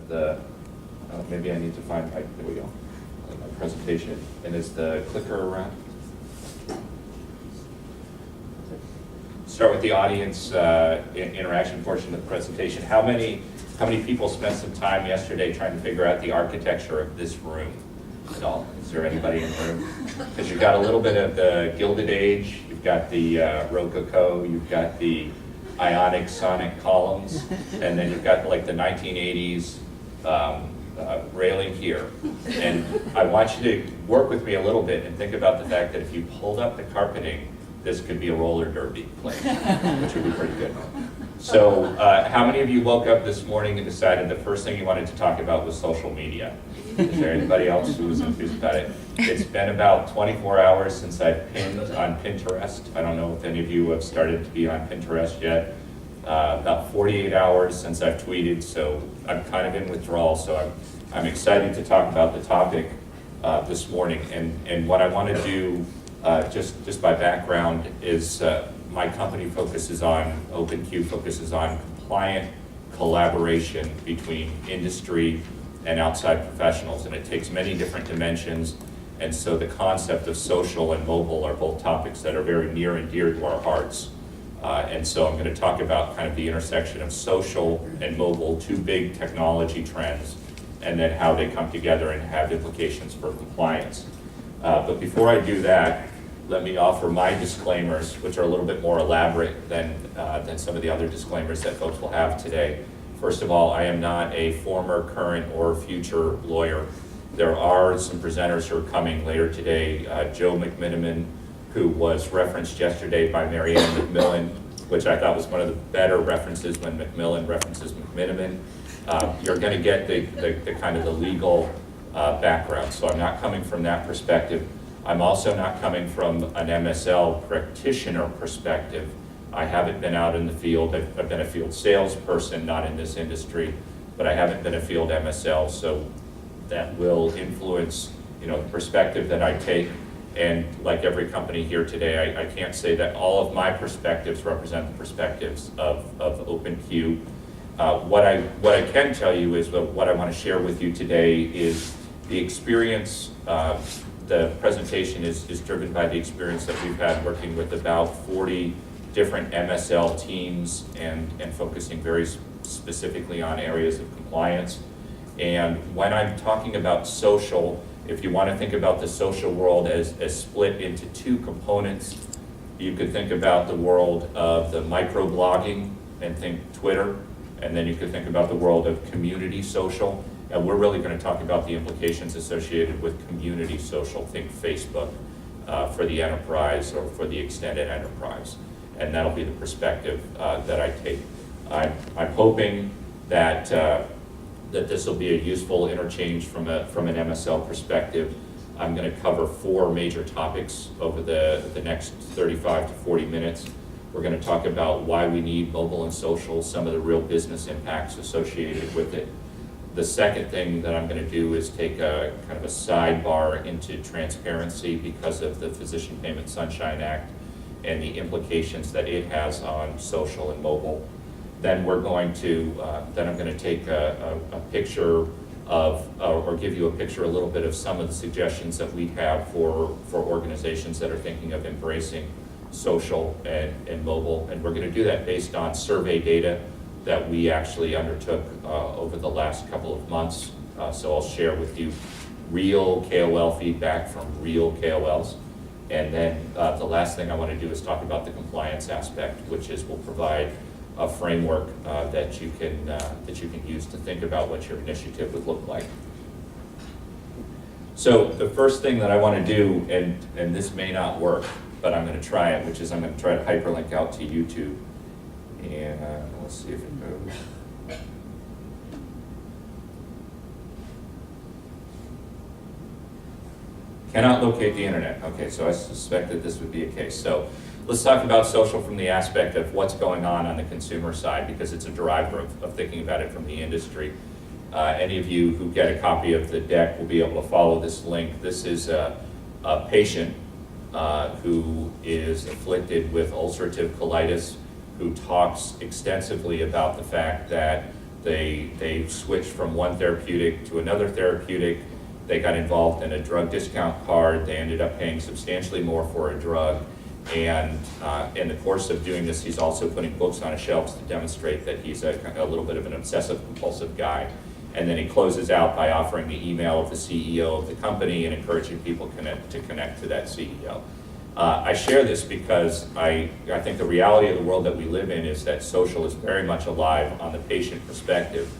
the, maybe I need to find my, there we go, my presentation. And is the clicker around? Start with the audience interaction portion of the presentation. How many people spent some time yesterday trying to figure out the architecture of this room at all? Is there anybody in the room? Because you've got a little bit of the Gilded Age, you've got the Rococo, you've got the Ionic Sonic columns, and then you've got like the 1980s railing here. And I want you to work with me a little bit and think about the fact that if you pulled up the carpeting, this could be a roller derby place, which would be pretty good. So how many of you woke up this morning and decided the first thing you wanted to talk about was social media? Is there anybody else who was enthused about it? It's been about 24 hours since I've pinned on Pinterest. I don't know if any of you have started to be on Pinterest yet. About 48 hours since I've tweeted, so I'm kind of in withdrawal, so I'm excited to talk about the topic this morning. And what I want to do, just by background, is my company focuses on, OpenQ focuses on compliant collaboration between industry and outside professionals, and it takes many different dimensions. And so the concept of social and mobile are both topics that are very near and dear to our hearts. And so I'm going to talk about kind of the intersection of social and mobile, two big technology trends, and then how they come together and have implications for compliance. But before I do that, let me offer my disclaimers, which are a little bit more elaborate than some of the other disclaimers that folks will have today. First of all, I am not a former, current, or future lawyer. There are some presenters who are coming later today. Joe McMiniman, who was referenced yesterday by Marianne McMillan, which I thought was one of the better references when McMillan references McMiniman. You're going to get the kind of the legal background. So I'm not coming from that perspective. I'm also not coming from an MSL practitioner perspective. I haven't been out in the field. I've been a field salesperson, not in this industry, but I haven't been a field MSL, so that will influence, the perspective that I take. And like every company here today, I can't say that all of my perspectives represent the perspectives of OpenQ. What I can tell you is what I want to share with you today is the experience. The presentation is driven by the experience that we've had working with about 40 different MSL teams and focusing very specifically on areas of compliance. And when I'm talking about social, if you want to think about the social world as split into two components, you could think about the world of the microblogging and think Twitter, and then you could think about the world of community social. And we're really going to talk about the implications associated with community social, think Facebook, for the enterprise or for the extended enterprise. And that'll be the perspective that I take. I'm hoping that that this will be a useful interchange from an MSL perspective. I'm going to cover 4 major topics over the next 35 to 40 minutes. We're going to talk about why we need mobile and social, some of the real business impacts associated with it. The second thing that I'm going to do is take a kind of a sidebar into transparency because of the Physician Payment Sunshine Act and the implications that it has on social and mobile. Then we're going to, then I'm going to take a picture of, or give you a picture a little bit of some of the suggestions that we have for organizations that are thinking of embracing social and mobile. And we're going to do that based on survey data that we actually undertook over the last couple of months. So I'll share with you real KOL feedback from real KOLs. And then the last thing I want to do is talk about the compliance aspect, which is we'll provide a framework that you can use to think about what your initiative would look like. So the first thing that I want to do, and this may not work, but I'm going to try it, which is I'm going to try to hyperlink out to YouTube. And let's see if it goes. Cannot locate the internet. Okay, so I suspected this would be a case. So let's talk about social from the aspect of what's going on the consumer side, because it's a driver of thinking about it from the industry. Any of you who get a copy of the deck will be able to follow this link. This is a patient who is afflicted with ulcerative colitis, who talks extensively about the fact that They switched from one therapeutic to another therapeutic. They got involved in a drug discount card. They ended up paying substantially more for a drug. And in the course of doing this, he's also putting books on his shelves to demonstrate that he's a little bit of an obsessive compulsive guy. And then he closes out by offering the email of the CEO of the company and encouraging people to connect to that CEO. I share this because I think the reality of the world that we live in is that social is very much alive on the patient perspective.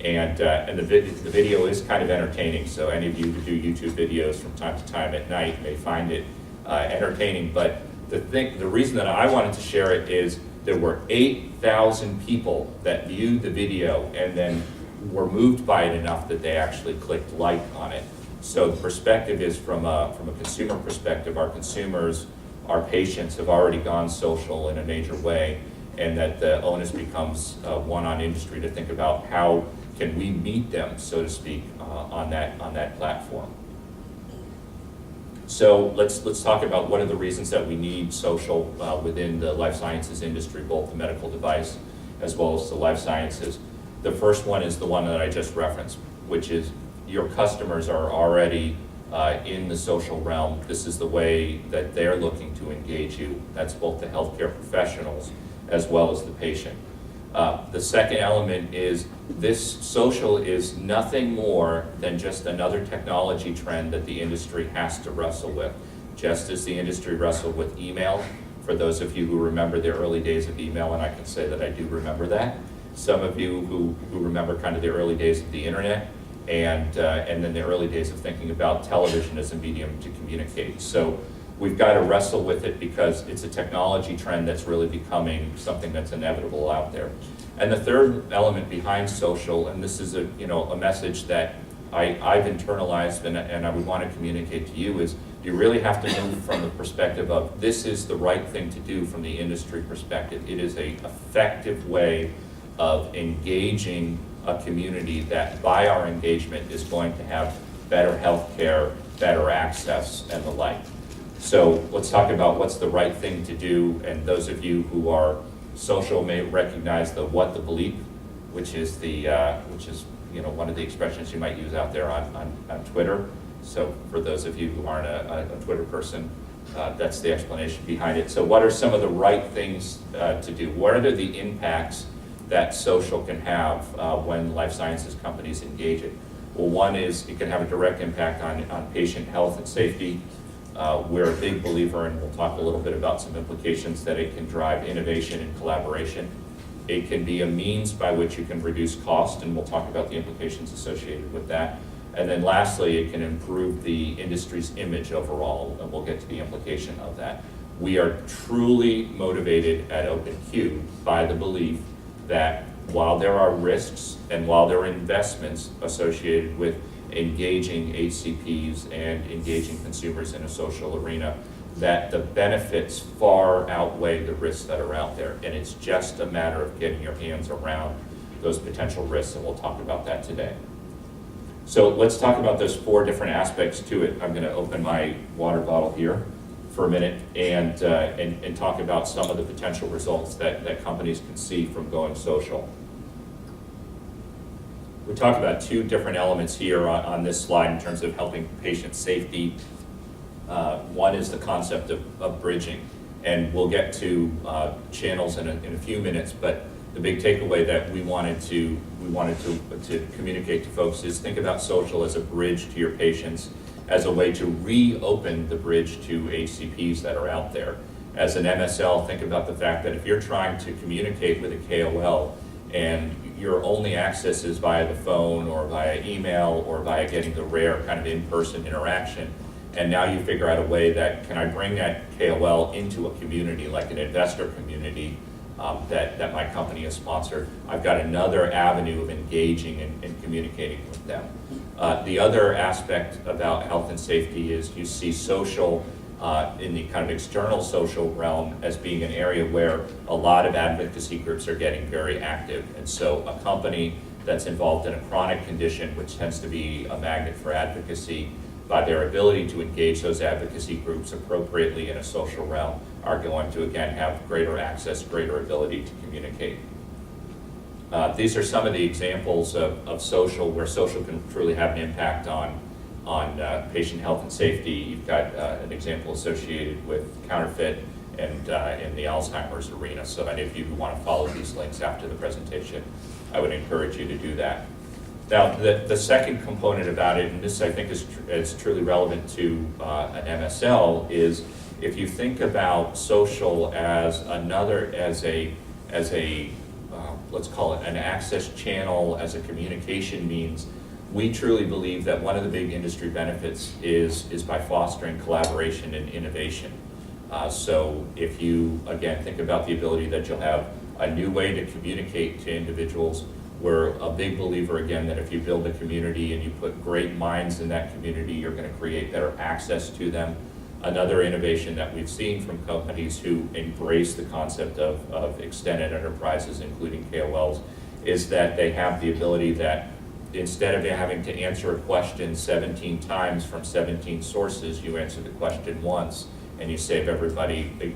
And the video is kind of entertaining, so any of you who do YouTube videos from time to time at night may find it entertaining. But the reason that I wanted to share it is there were 8,000 people that viewed the video and then were moved by it enough that they actually clicked like on it. So the perspective is from a consumer perspective, our consumers, our patients have already gone social in a major way, and that the onus becomes one on industry to think about how can we meet them, so to speak, on that platform. So let's talk about what are the reasons that we need social within the life sciences industry, both the medical device as well as the life sciences. The first one is the one that I just referenced, which is your customers are already in the social realm. This is the way that they're looking to engage you. That's both the healthcare professionals as well as the patient. The second element is this social is nothing more than just another technology trend that the industry has to wrestle with. Just as the industry wrestled with email, for those of you who remember the early days of email, and I can say that I do remember that. Some of you who remember kind of the early days of the internet, and then the early days of thinking about television as a medium to communicate. So we've got to wrestle with it because it's a technology trend that's really becoming something that's inevitable out there. And the third element behind social, and this is a message that I've internalized and I would want to communicate to you, is you really have to move from the perspective of this is the right thing to do from the industry perspective. It is an effective way of engaging a community that by our engagement is going to have better health care, better access, and the like. So let's talk about what's the right thing to do, and those of you who are social may recognize the what the bleep, which is one of the expressions you might use out there on Twitter. So for those of you who aren't a Twitter person, that's the explanation behind it. So what are some of the right things to do? What are the impacts that social can have when life sciences companies engage it? Well, one is it can have a direct impact on patient health and safety. We're a big believer, and we'll talk a little bit about some implications, that it can drive innovation and collaboration. It can be a means by which you can reduce cost, and we'll talk about the implications associated with that. And then lastly, it can improve the industry's image overall, and we'll get to the implication of that. We are truly motivated at OpenQ by the belief that while there are risks and while there are investments associated with engaging HCPs and engaging consumers in a social arena, that the benefits far outweigh the risks that are out there. And it's just a matter of getting your hands around those potential risks, and we'll talk about that today. So let's talk about those four different aspects to it. I'm going to open my water bottle here for a minute and talk about some of the potential results that companies can see from going social. We talk about two different elements here on this slide in terms of helping patient safety. One is the concept of bridging, and we'll get to channels in a few minutes, but the big takeaway that we wanted to communicate to folks is think about social as a bridge to your patients, as a way to reopen the bridge to HCPs that are out there. As an MSL, think about the fact that if you're trying to communicate with a KOL and your only access is via the phone or via email or via getting the rare kind of in-person interaction, and now you figure out a way that, can I bring that KOL into a community, like an investor community that my company has sponsored, I've got another avenue of engaging and communicating with them. The other aspect about health and safety is you see social in the kind of external social realm as being an area where a lot of advocacy groups are getting very active. And so a company that's involved in a chronic condition, which tends to be a magnet for advocacy, by their ability to engage those advocacy groups appropriately in a social realm, are going to, again, have greater access, greater ability to communicate. These are some of the examples of social, where social can truly have an impact on patient health and safety. You've got an example associated with counterfeit and in the Alzheimer's arena. So any of you who want to follow these links after the presentation, I would encourage you to do that. Now, the second component about it, and this I think is truly relevant to an MSL, is if you think about social as let's call it an access channel, as a communication means, we truly believe that one of the big industry benefits is by fostering collaboration and innovation. So if you, again, think about the ability that you'll have a new way to communicate to individuals, we're a big believer, again, that if you build a community and you put great minds in that community, you're going to create better access to them. Another innovation that we've seen from companies who embrace the concept of extended enterprises, including KOLs, is that they have the ability that instead of having to answer a question 17 times from 17 sources, you answer the question once and you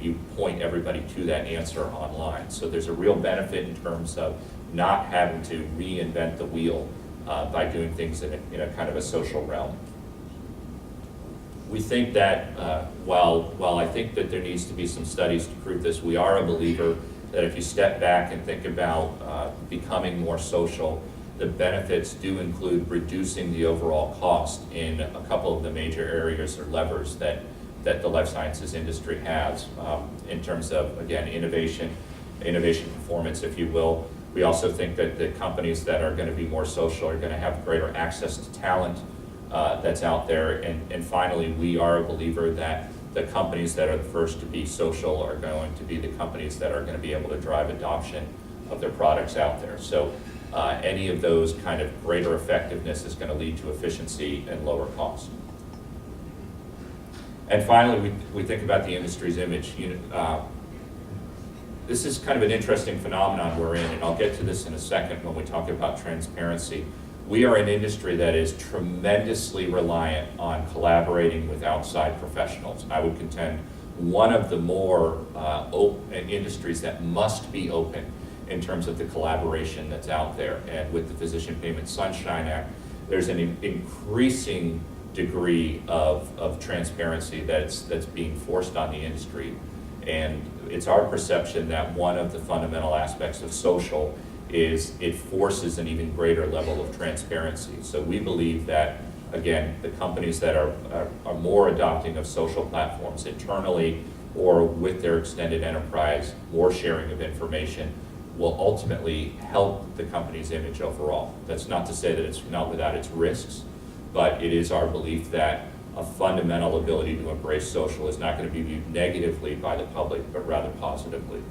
you point everybody to that answer online. So there's a real benefit in terms of not having to reinvent the wheel by doing things in a kind of a social realm. We think that while I think that there needs to be some studies to prove this, we are a believer that if you step back and think about becoming more social, the benefits do include reducing the overall cost in a couple of the major areas or levers that the life sciences industry has in terms of, again, innovation performance, if you will. We also think that the companies that are going to be more social are going to have greater access to talent that's out there. And finally, we are a believer that the companies that are the first to be social are going to be the companies that are going to be able to drive adoption of their products out there. So any of those kind of greater effectiveness is going to lead to efficiency and lower cost. And finally, we think about the industry's image. This is kind of an interesting phenomenon we're in, and I'll get to this in a second when we talk about transparency. We are an industry that is tremendously reliant on collaborating with outside professionals. I would contend one of the more open industries that must be open in terms of the collaboration that's out there. And with the Physician Payment Sunshine Act, there's an increasing degree of transparency that's being forced on the industry. And it's our perception that one of the fundamental aspects of social is it forces an even greater level of transparency. So we believe that, again, the companies that are more adopting of social platforms internally or with their extended enterprise, more sharing of information, will ultimately help the company's image overall. That's not to say that it's not without its risks, but it is our belief that a fundamental ability to embrace social is not going to be viewed negatively by the public, but rather positively.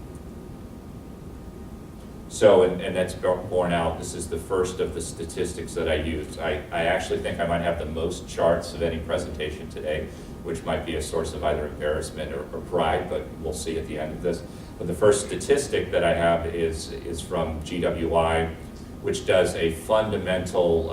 So, and that's borne out. This is the first of the statistics that I used. I actually think I might have the most charts of any presentation today, which might be a source of either embarrassment or pride, but we'll see at the end of this. But the first statistic that I have is from GWI, which does a fundamental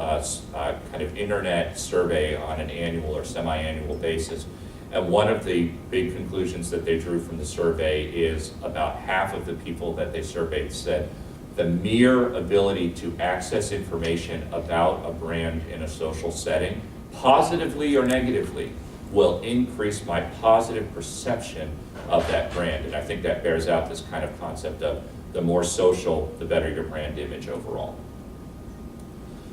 kind of internet survey on an annual or semi-annual basis. And one of the big conclusions that they drew from the survey is about half of the people that they surveyed said the mere ability to access information about a brand in a social setting, positively or negatively, will increase my positive perception of that brand. And I think that bears out this kind of concept of the more social, the better your brand image overall.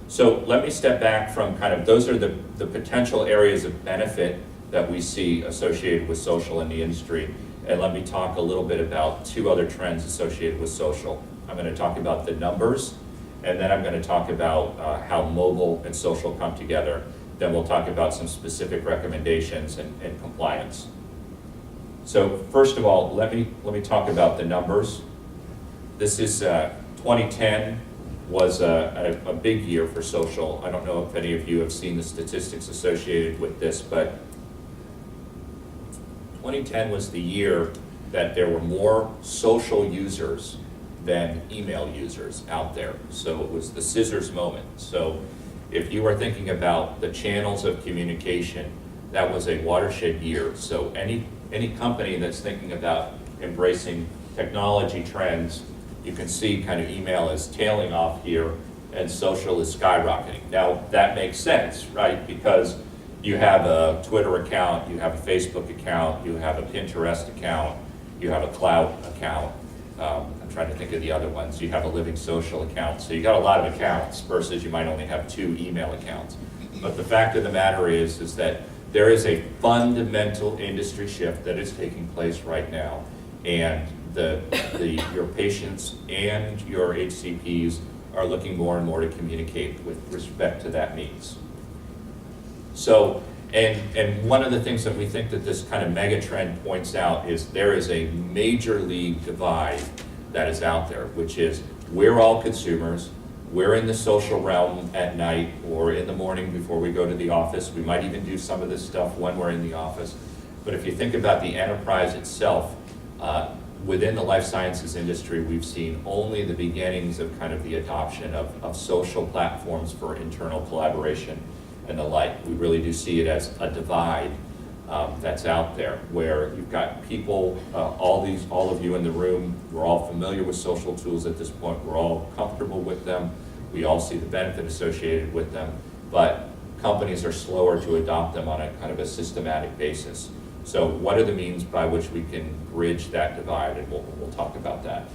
So let me step back from kind of, those are the potential areas of benefit that we see associated with social in the industry. And let me talk a little bit about two other trends associated with social. I'm going to talk about the numbers, and then I'm going to talk about how mobile and social come together. Then we'll talk about some specific recommendations and compliance. So first of all, let me talk about the numbers. This is 2010 was a big year for social. I don't know if any of you have seen the statistics associated with this, but 2010 was the year that there were more social users than email users out there. So it was the scissors moment. So if you were thinking about the channels of communication, that was a watershed year. So any company that's thinking about embracing technology trends, you can see kind of email is tailing off here and social is skyrocketing. Now, that makes sense, right? Because you have a Twitter account, you have a Facebook account, you have a Pinterest account, you have a cloud account. I'm trying to think of the other ones. You have a Living Social account. So you got a lot of accounts versus you might only have 2 email accounts. But the fact of the matter is that there is a fundamental industry shift that is taking place right now. And your patients and your HCPs are looking more and more to communicate with respect to that needs. So, and one of the things that we think that this kind of mega trend points out is there is a major league divide that is out there, which is we're all consumers, we're in the social realm at night or in the morning before we go to the office. We might even do some of this stuff when we're in the office. But if you think about the enterprise itself, within the life sciences industry, we've seen only the beginnings of kind of the adoption of social platforms for internal collaboration and the like. We really do see it as a divide that's out there, where you've got people, all of you in the room, we're all familiar with social tools at this point. We're all comfortable with them. We all see the benefit associated with them, but companies are slower to adopt them on a kind of a systematic basis. So what are the means by which we can bridge that divide? And we'll talk about that.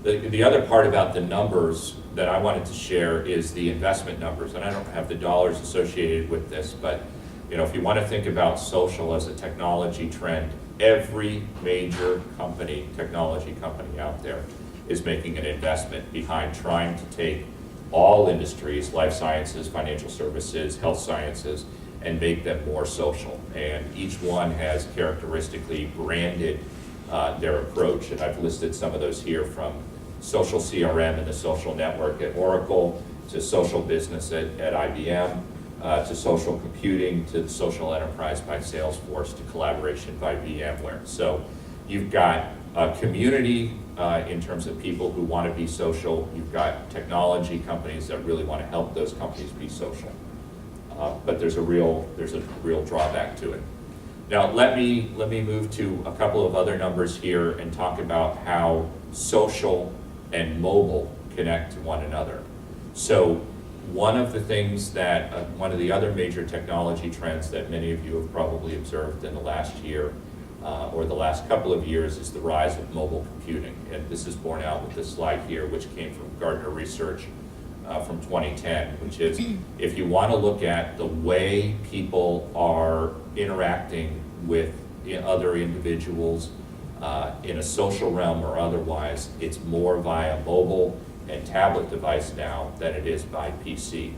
The other part about the numbers that I wanted to share is the investment numbers. And I don't have the dollars associated with this, but if you want to think about social as a technology trend, every major technology company out there is making an investment behind trying to take all industries, life sciences, financial services, health sciences, and make them more social. And each one has characteristically branded their approach, and I've listed some of those here, from social CRM and the social network at Oracle, to social business at IBM, to social computing, to the social enterprise by Salesforce, to collaboration by VMware. So you've got a community in terms of people who want to be social. You've got technology companies that really want to help those companies be social. But there's a real drawback to it. Now let me move to a couple of other numbers here and talk about how social and mobile connect to one another. So one of the things that, one of the other major technology trends that many of you have probably observed in the last year or the last couple of years is the rise of mobile computing. And this is borne out with this slide here, which came from Gartner Research from 2010, which is, if you want to look at the way people are interacting with other individuals in a social realm or otherwise, it's more via mobile and tablet device now than it is by PC.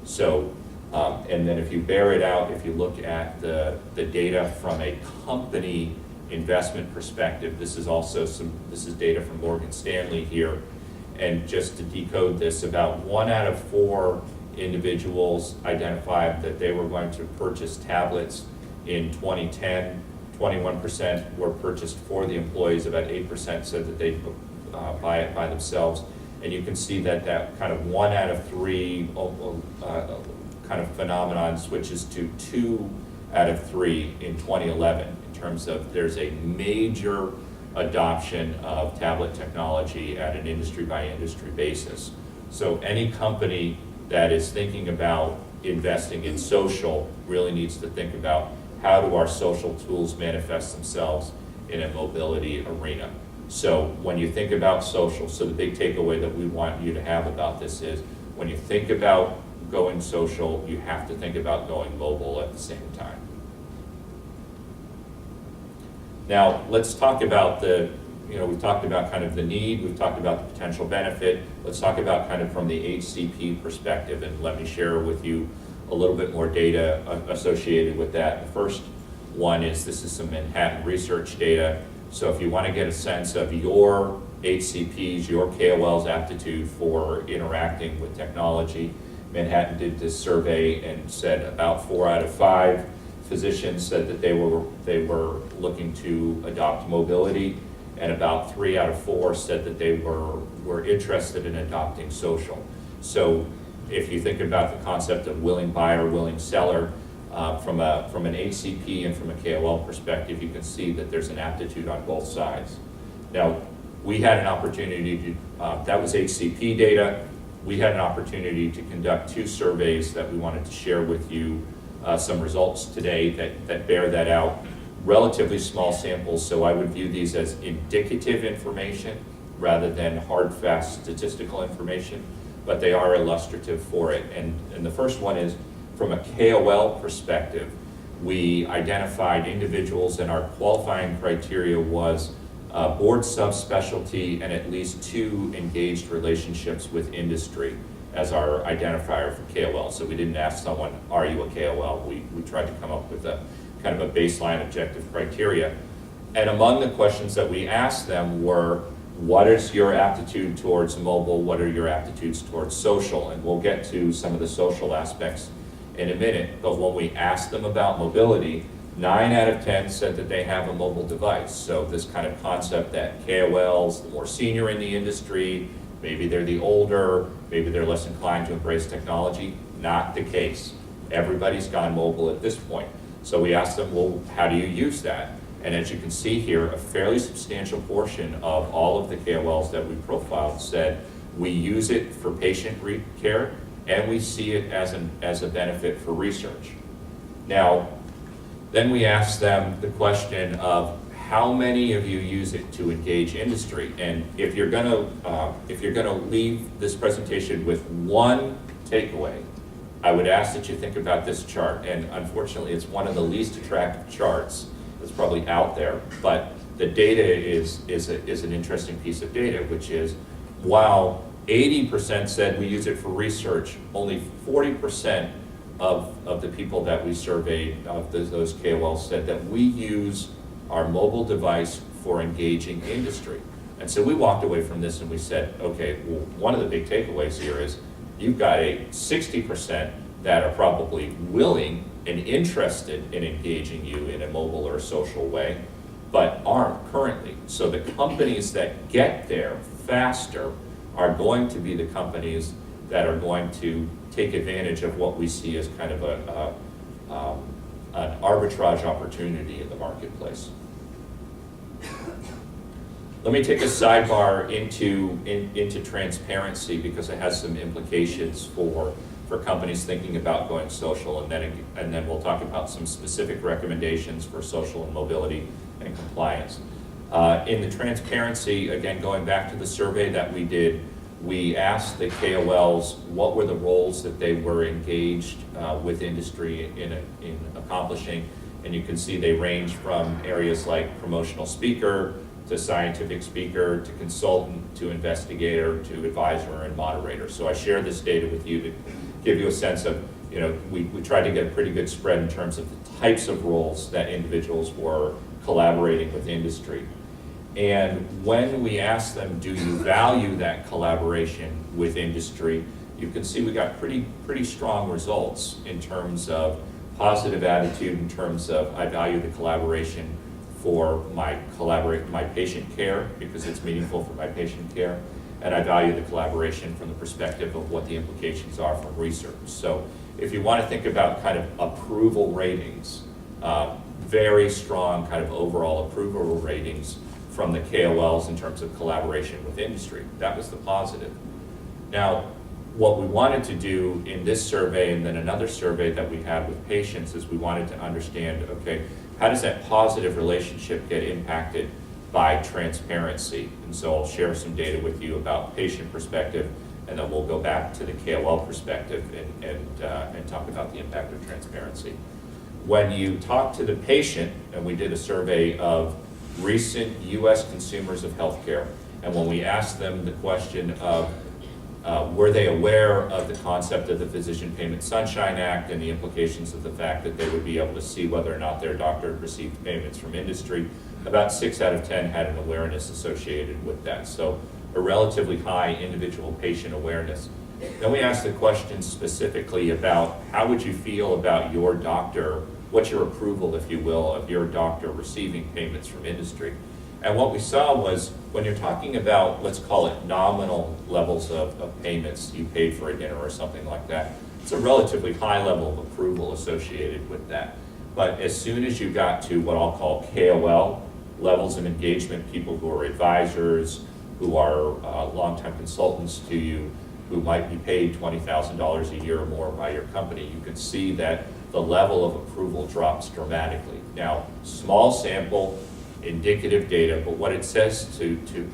So, and then if you bear it out, if you look at the data from a company investment perspective, this is data from Morgan Stanley here. And just to decode this, about 1 out of 4 individuals identified that they were going to purchase tablets in 2010. 21% were purchased for the employees, about 8% said that they'd buy it by themselves. And you can see that kind of 1 out of 3 kind of phenomenon switches to 2 out of 3 in 2011 in terms of there's a major adoption of tablet technology at an industry by industry basis. So any company that is thinking about investing in social really needs to think about how do our social tools manifest themselves in a mobility arena. So when you think about social, so the big takeaway that we want you to have about this is when you think about going social, you have to think about going mobile at the same time. Now, let's talk about we've talked about kind of the need, we've talked about the potential benefit. Let's talk about kind of from the HCP perspective, and let me share with you a little bit more data associated with that. The first one is, this is some Manhattan research data. So if you want to get a sense of your HCPs, your KOLs' aptitude for interacting with technology, Manhattan did this survey and said about 4 out of 5 physicians said that they were looking to adopt mobility, and about 3 out of 4 said that they were interested in adopting social. So if you think about the concept of willing buyer, willing seller, from an HCP and from a KOL perspective, you can see that there's an aptitude on both sides. Now, we had an opportunity to, that was HCP data. We had an opportunity to conduct 2 surveys that we wanted to share with you some results today that bear that out. Relatively small samples, so I would view these as indicative information rather than hard, fast statistical information, but they are illustrative for it. And the first one is from a KOL perspective. We identified individuals, and our qualifying criteria was board subspecialty and at least 2 engaged relationships with industry as our identifier for KOL. So we didn't ask someone, are you a KOL? We tried to come up with a kind of a baseline objective criteria. And among the questions that we asked them were, what is your aptitude towards mobile? What are your aptitudes towards social? And we'll get to some of the social aspects in a minute. But when we asked them about mobility, 9 out of 10 said that they have a mobile device. So this kind of concept that KOLs, the more senior in the industry, maybe they're the older, maybe they're less inclined to embrace technology, not the case. Everybody's gone mobile at this point. So we asked them, well, how do you use that? And as you can see here, a fairly substantial portion of all of the KOLs that we profiled said we use it for patient care and we see it as a benefit for research. Now, then we asked them the question of how many of you use it to engage industry? And if you're gonna leave this presentation with one takeaway, I would ask that you think about this chart. And unfortunately, it's one of the least attractive charts that's probably out there, but the data is an interesting piece of data, which is while 80% said we use it for research, only 40% of the people that we surveyed, of those KOLs, said that we use our mobile device for engaging industry. And so we walked away from this and we said, okay, well, one of the big takeaways here is you've got a 60% that are probably willing and interested in engaging you in a mobile or social way, but aren't currently. So the companies that get there faster are going to be the companies that are going to take advantage of what we see as kind of an arbitrage opportunity in the marketplace. Let me take a sidebar into transparency because it has some implications for companies thinking about going social, and then we'll talk about some specific recommendations for social and mobility and compliance. In the transparency, again, going back to the survey that we did, we asked the KOLs what were the roles that they were engaged with industry in accomplishing, and you can see they range from areas like promotional speaker, to scientific speaker, to consultant, to investigator, to advisor and moderator. So I share this data with you to give you a sense of, we tried to get a pretty good spread in terms of the types of roles that individuals were collaborating with industry. And when we asked them, do you value that collaboration with industry, you can see we got pretty strong results in terms of positive attitude, in terms of I value the collaboration for my patient care because it's meaningful for my patient care, and I value the collaboration from the perspective of what the implications are from research. So if you want to think about kind of approval ratings, very strong kind of overall approval ratings from the KOLs in terms of collaboration with industry. That was the positive. Now, what we wanted to do in this survey and then another survey that we had with patients is we wanted to understand, okay, how does that positive relationship get impacted by transparency? And so I'll share some data with you about patient perspective, and then we'll go back to the KOL perspective and talk about the impact of transparency. When you talk to the patient, and we did a survey of recent US consumers of healthcare, and when we asked them the question of were they aware of the concept of the Physician Payment Sunshine Act and the implications of the fact that they would be able to see whether or not their doctor had received payments from industry, about 6 out of 10 had an awareness associated with that. So a relatively high individual patient awareness. Then we asked the question specifically about how would you feel about your doctor, what's your approval, if you will, of your doctor receiving payments from industry. And what we saw was when you're talking about, let's call it nominal levels of payments, you paid for a dinner or something like that, it's a relatively high level of approval associated with that. But as soon as you got to what I'll call KOL levels of engagement, people who are advisors, who are longtime consultants to you, who might be paid $20,000 a year or more by your company, you can see that the level of approval drops dramatically. Now, small sample, indicative data, but what it says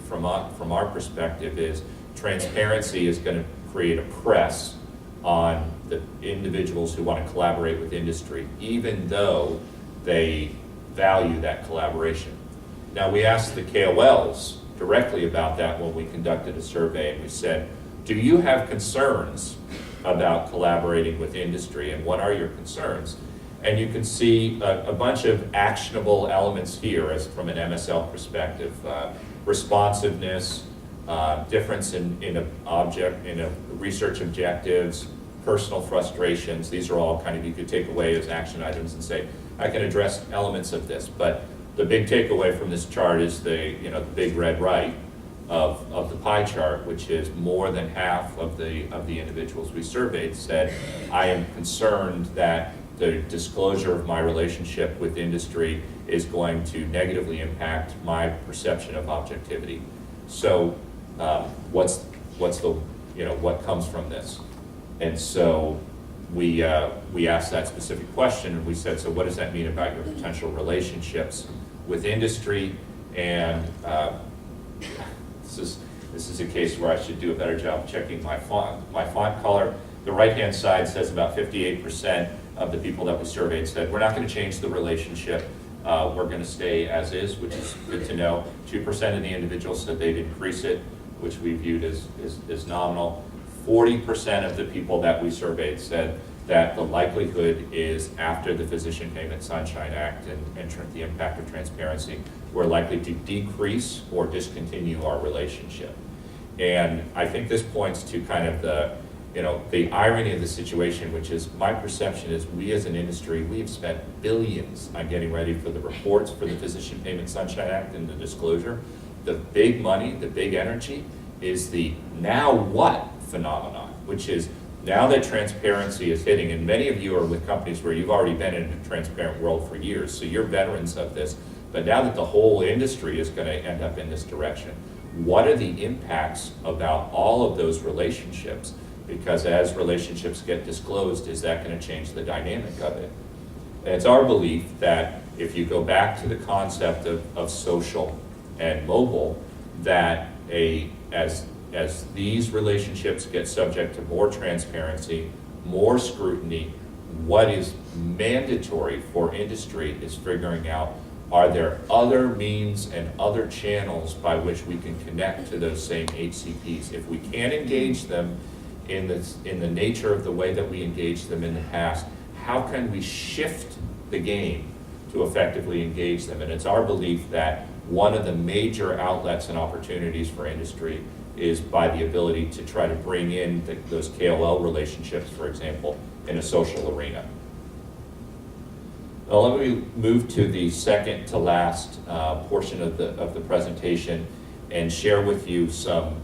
from our perspective is transparency is going to create a press on the individuals who want to collaborate with industry, even though they value that collaboration. Now, we asked the KOLs directly about that when we conducted a survey, and we said, do you have concerns about collaborating with industry, and what are your concerns? And you can see a bunch of actionable elements here as from an MSL perspective. Responsiveness, difference in research objectives, personal frustrations. These are all kind of, you could take away as action items and say, I can address elements of this. But the big takeaway from this chart is the big red right of the pie chart, which is more than half of the individuals we surveyed said, I am concerned that the disclosure of my relationship with industry is going to negatively impact my perception of objectivity. So what's the, what comes from this? And so we asked that specific question, and we said, so what does that mean about your potential relationships with industry? And this is a case where I should do a better job checking my font color. The right-hand side says about 58% of the people that we surveyed said, we're not going to change the relationship. We're going to stay as is, which is good to know. 2% of the individuals said they'd increase it, which we viewed as nominal. 40% of the people that we surveyed said that the likelihood is after the Physician Payment Sunshine Act and the impact of transparency, we're likely to decrease or discontinue our relationship. And I think this points to kind of the irony of the situation, which is my perception is we as an industry, we've spent billions on getting ready for the reports for the Physician Payment Sunshine Act and the disclosure. The big money, the big energy is the now what phenomenon, which is now that transparency is hitting, and many of you are with companies where you've already been in a transparent world for years, so you're veterans of this, but now that the whole industry is going to end up in this direction, what are the impacts about all of those relationships? Because as relationships get disclosed, is that going to change the dynamic of it? And it's our belief that if you go back to the concept of social and mobile, that as these relationships get subject to more transparency, more scrutiny, what is mandatory for industry is figuring out, are there other means and other channels by which we can connect to those same HCPs? If we can't engage them in the nature of the way that we engaged them in the past, how can we shift the game to effectively engage them? And it's our belief that one of the major outlets and opportunities for industry is by the ability to try to bring in those KOL relationships, for example, in a social arena. Now let me move to the second to last portion of the presentation and share with you some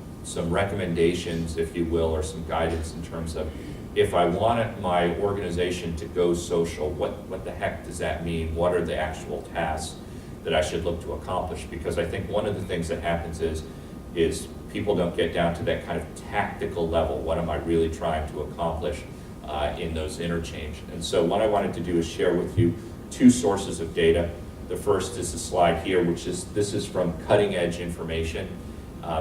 recommendations, if you will, or some guidance in terms of if I wanted my organization to go social, what the heck does that mean? What are the actual tasks that I should look to accomplish? Because I think one of the things that happens is people don't get down to that kind of tactical level. What am I really trying to accomplish in those interchange? And so what I wanted to do is share with you two sources of data. The first is the slide here, this is from Cutting Edge Information.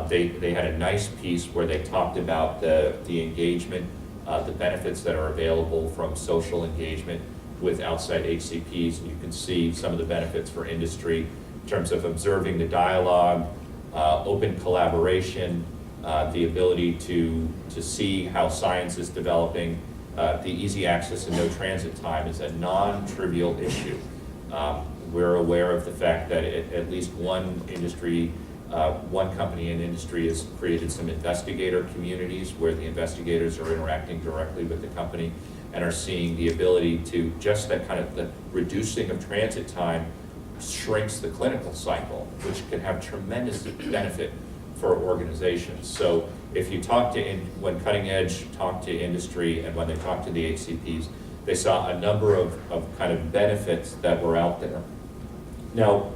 They had a nice piece where they talked about the engagement, the benefits that are available from social engagement with outside HCPs. And you can see some of the benefits for industry in terms of observing the dialogue, open collaboration, the ability to see how science is developing. The easy access and no transit time is a non-trivial issue. We're aware of the fact that at least one company in industry has created some investigator communities where the investigators are interacting directly with the company and are seeing the ability to just that kind of the reducing of transit time shrinks the clinical cycle, which can have tremendous benefit for organizations. So if you talk to, when Cutting Edge talked to industry and when they talked to the HCPs, they saw a number of kind of benefits that were out there. Now,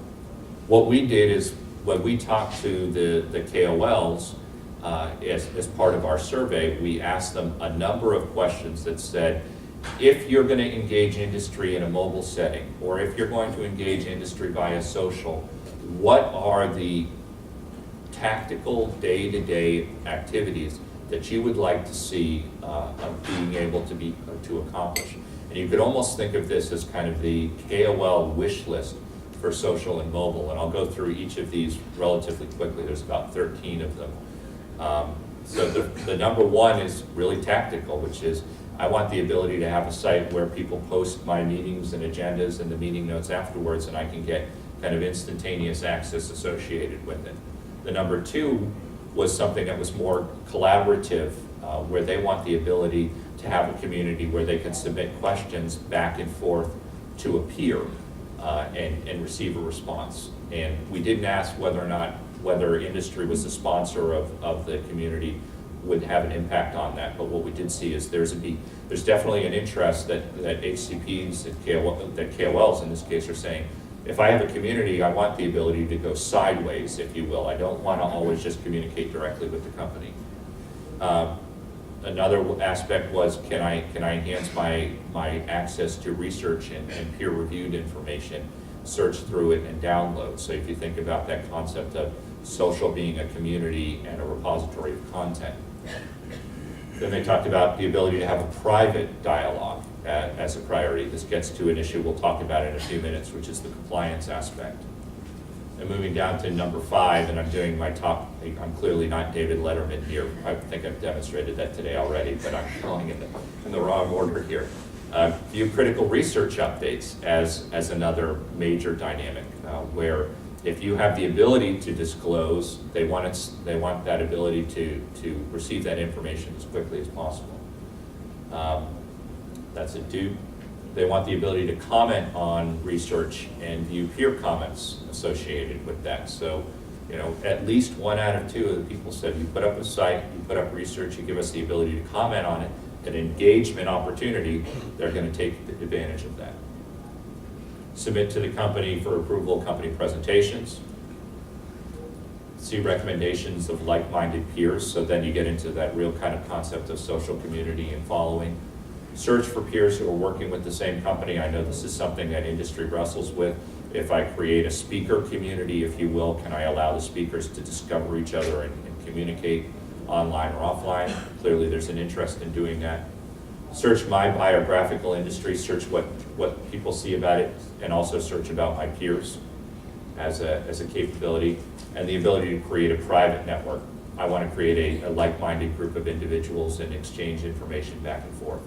What we did is, when we talked to the KOLs, as part of our survey, we asked them a number of questions that said, if you're going to engage industry in a mobile setting, or if you're going to engage industry via social, what are the tactical day-to-day activities that you would like to see being able to accomplish? And you could almost think of this as kind of the KOL wish list for social and mobile, and I'll go through each of these relatively quickly. There's about 13 of them. So the number one is really tactical, which is I want the ability to have a site where people post my meetings and agendas and the meeting notes afterwards, and I can get kind of instantaneous access associated with it. The number two was something that was more collaborative, where they want the ability to have a community where they can submit questions back and forth to a peer and receive a response. And we didn't ask whether industry was a sponsor of the community would have an impact on that, but what we did see is there's definitely an interest that HCPs, that KOLs in this case are saying, if I have a community, I want the ability to go sideways, if you will. I don't want to always just communicate directly with the company. Another aspect was, can I enhance my access to research and peer-reviewed information, search through it and download. So if you think about that concept of social being a community and a repository of content. Then they talked about the ability to have a private dialogue as a priority. This gets to an issue we'll talk about in a few minutes, which is the compliance aspect. And moving down to number 5, and I'm doing my top, I'm clearly not David Letterman here. I think I've demonstrated that today already, but I'm calling it in the wrong order here. View critical research updates as another major dynamic, where if you have the ability to disclose, they want that ability to receive that information as quickly as possible. That's a do. They want the ability to comment on research and view peer comments associated with that. So, at least 1 out of 2 of the people said, you put up a site, you put up research, you give us the ability to comment on it, an engagement opportunity, they're going to take advantage of that. Submit to the company for approval company presentations. See recommendations of like-minded peers, so then you get into that real kind of concept of social community and following. Search for peers who are working with the same company. I know this is something that industry wrestles with. If I create a speaker community, if you will, can I allow the speakers to discover each other and communicate online or offline? Clearly there's an interest in doing that. Search my biographical industry, search what people see about it, and also search about my peers as a capability, and the ability to create a private network. I want to create a like-minded group of individuals and exchange information back and forth.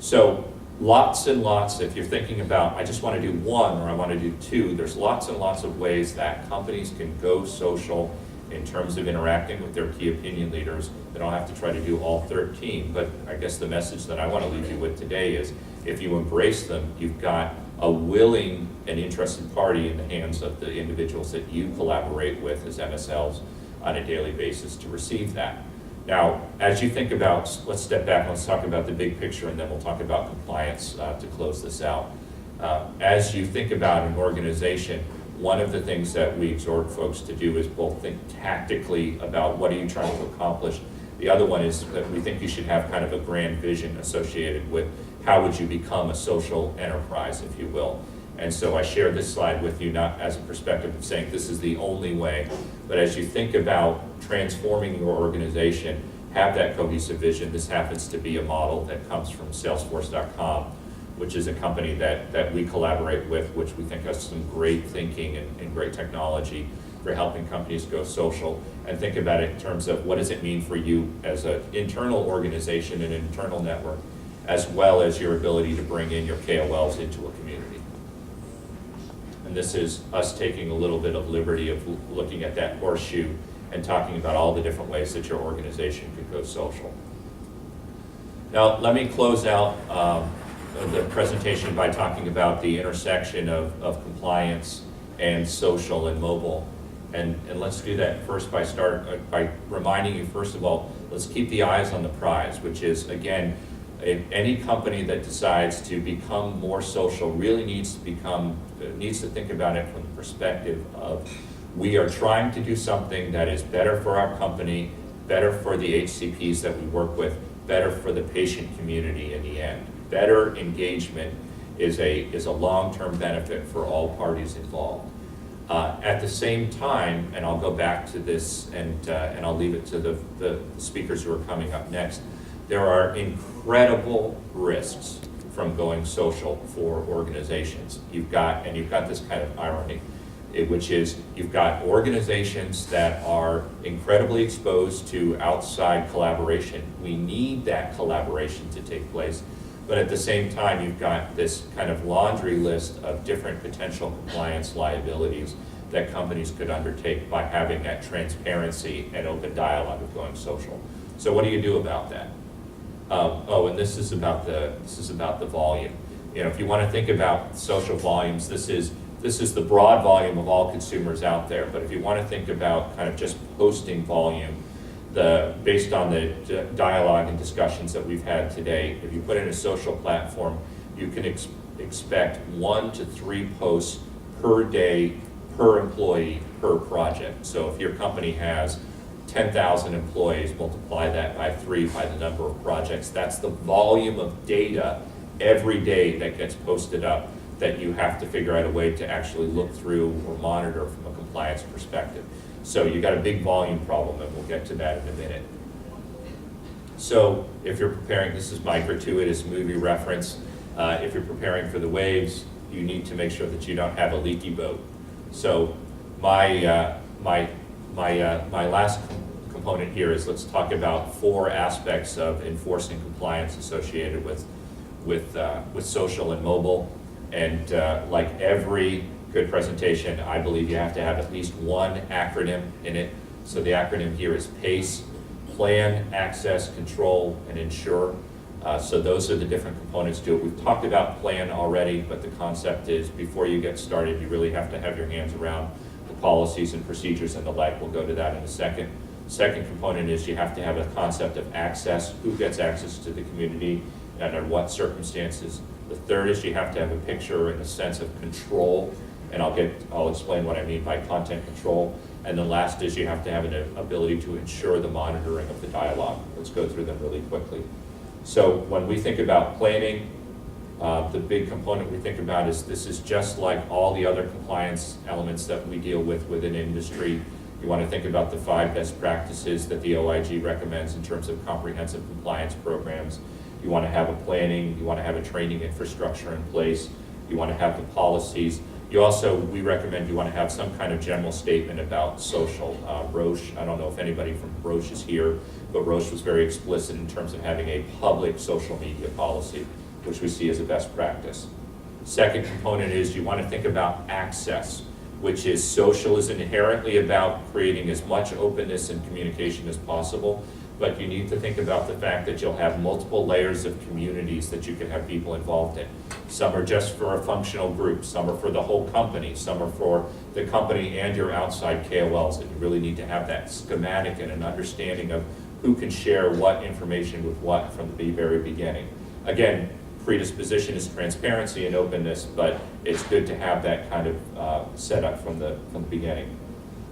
So lots and lots, if you're thinking about, I just want to do 1 or I want to do 2, there's lots and lots of ways that companies can go social in terms of interacting with their key opinion leaders. They don't have to try to do all 13, but I guess the message that I want to leave you with today is, if you embrace them, you've got a willing and interested party in the hands of the individuals that you collaborate with as MSLs on a daily basis to receive that. Now, as you think about, let's step back, let's talk about the big picture, and then we'll talk about compliance to close this out. As you think about an organization, one of the things that we exhort folks to do is both think tactically about what are you trying to accomplish. The other one is that we think you should have kind of a grand vision associated with how would you become a social enterprise, if you will. And so I share this slide with you not as a perspective of saying this is the only way, but as you think about transforming your organization, have that cohesive vision. This happens to be a model that comes from Salesforce.com, which is a company that we collaborate with, which we think has some great thinking and great technology for helping companies go social, and think about it in terms of what does it mean for you as an internal organization, an internal network, as well as your ability to bring in your KOLs into a community. And this is us taking a little bit of liberty of looking at that horseshoe and talking about all the different ways that your organization could go social. Now, let me close out the presentation by talking about the intersection of compliance and social and mobile. And let's do that first by reminding you, first of all, let's keep the eyes on the prize, which is, again, Any company that decides to become more social really needs to think about it from the perspective of, we are trying to do something that is better for our company, better for the HCPs that we work with, better for the patient community in the end. Better engagement is a long-term benefit for all parties involved. At the same time, and I'll go back to this and I'll leave it to the speakers who are coming up next, there are incredible risks from going social for organizations. You've got this kind of irony, which is you've got organizations that are incredibly exposed to outside collaboration. We need that collaboration to take place. But at the same time, you've got this kind of laundry list of different potential compliance liabilities that companies could undertake by having that transparency and open dialogue of going social. So what do you do about that? And this is about the volume. If you want to think about social volumes, this is the broad volume of all consumers out there. But if you want to think about kind of just posting volume, based on the dialogue and discussions that we've had today, if you put in a social platform, you can expect 1 to 3 posts per day, per employee, per project. So if your company has 10,000 employees, multiply that by 3 by the number of projects. That's the volume of data every day that gets posted up that you have to figure out a way to actually look through or monitor from a compliance perspective. So you got a big volume problem, and we'll get to that in a minute. So if you're preparing, this is my gratuitous movie reference, if you're preparing for the waves, you need to make sure that you don't have a leaky boat. So my last component here is, let's talk about 4 aspects of enforcing compliance associated with social and mobile. And like every good presentation, I believe you have to have at least one acronym in it. So the acronym here is PACE: Plan, Access, Control, and Ensure. So those are the different components to it. We've talked about plan already, but the concept is, before you get started, you really have to have your hands around the policies and procedures and the like. We'll go to that in a second. Second component is you have to have a concept of access. Who gets access to the community and under what circumstances? The third is you have to have a picture and a sense of control, and I'll explain what I mean by content control. And the last is you have to have an ability to ensure the monitoring of the dialogue. Let's go through them really quickly. So when we think about planning, the big component we think about is, this is just like all the other compliance elements that we deal with within industry. You want to think about the 5 best practices that the OIG recommends in terms of comprehensive compliance programs. You want to have a planning, you want to have a training infrastructure in place, you want to have the policies. We recommend you want to have some kind of general statement about social. Roche, I don't know if anybody from Roche is here, but Roche was very explicit in terms of having a public social media policy, which we see as a best practice. Second component is you want to think about access, which is social is inherently about creating as much openness and communication as possible, but you need to think about the fact that you'll have multiple layers of communities that you can have people involved in. Some are just for a functional group, some are for the whole company, some are for the company and your outside KOLs, and you really need to have that schematic and an understanding of who can share what information with what from the very beginning. Again, predisposition is transparency and openness, but it's good to have that kind of setup from the beginning.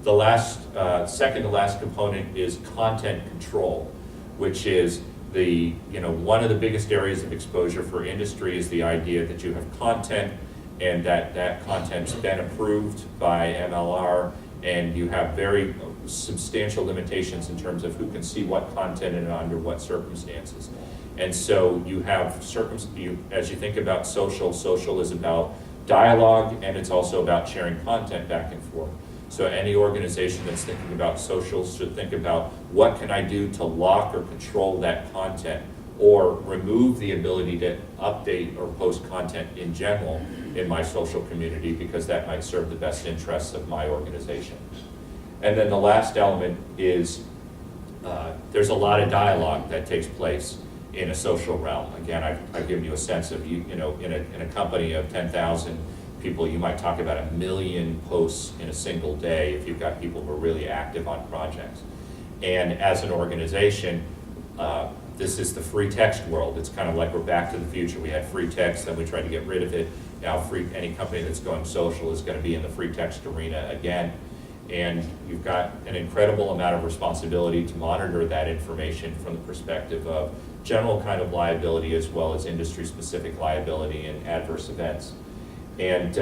The second to last component is content control, which is one of the biggest areas of exposure for industry is the idea that you have content and that content's been approved by MLR, and you have very substantial limitations in terms of who can see what content and under what circumstances. And so you have as you think about social is about dialogue, and it's also about sharing content back and forth. So any organization that's thinking about social should think about, what can I do to lock or control that content, or remove the ability to update or post content in general in my social community, because that might serve the best interests of my organization. And then the last element is there's a lot of dialogue that takes place in a social realm. Again, I've given you a sense of, in a company of 10,000 people, you might talk about 1 million posts in a single day if you've got people who are really active on projects. And as an organization, This is the free text world. It's kind of like we're back to the future. We had free text, then we tried to get rid of it. Now any company that's going social is going to be in the free text arena again. And you've got an incredible amount of responsibility to monitor that information from the perspective of general kind of liability as well as industry-specific liability and adverse events. And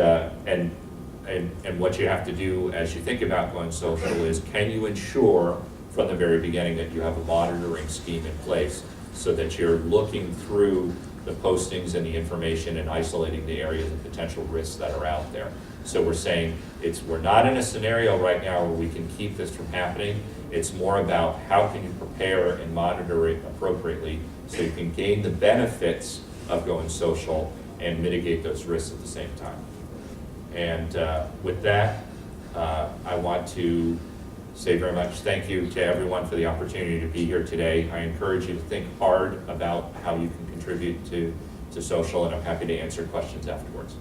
what you have to do as you think about going social is, can you ensure from the very beginning that you have a monitoring scheme in place so that you're looking through the postings and the information and isolating the areas of potential risks that are out there. So we're saying we're not in a scenario right now where we can keep this from happening. It's more about how can you prepare and monitor it appropriately so you can gain the benefits of going social and mitigate those risks at the same time. And with that, I want to say very much thank you to everyone for the opportunity to be here today. I encourage you to think hard about how you can contribute to social, and I'm happy to answer questions afterwards.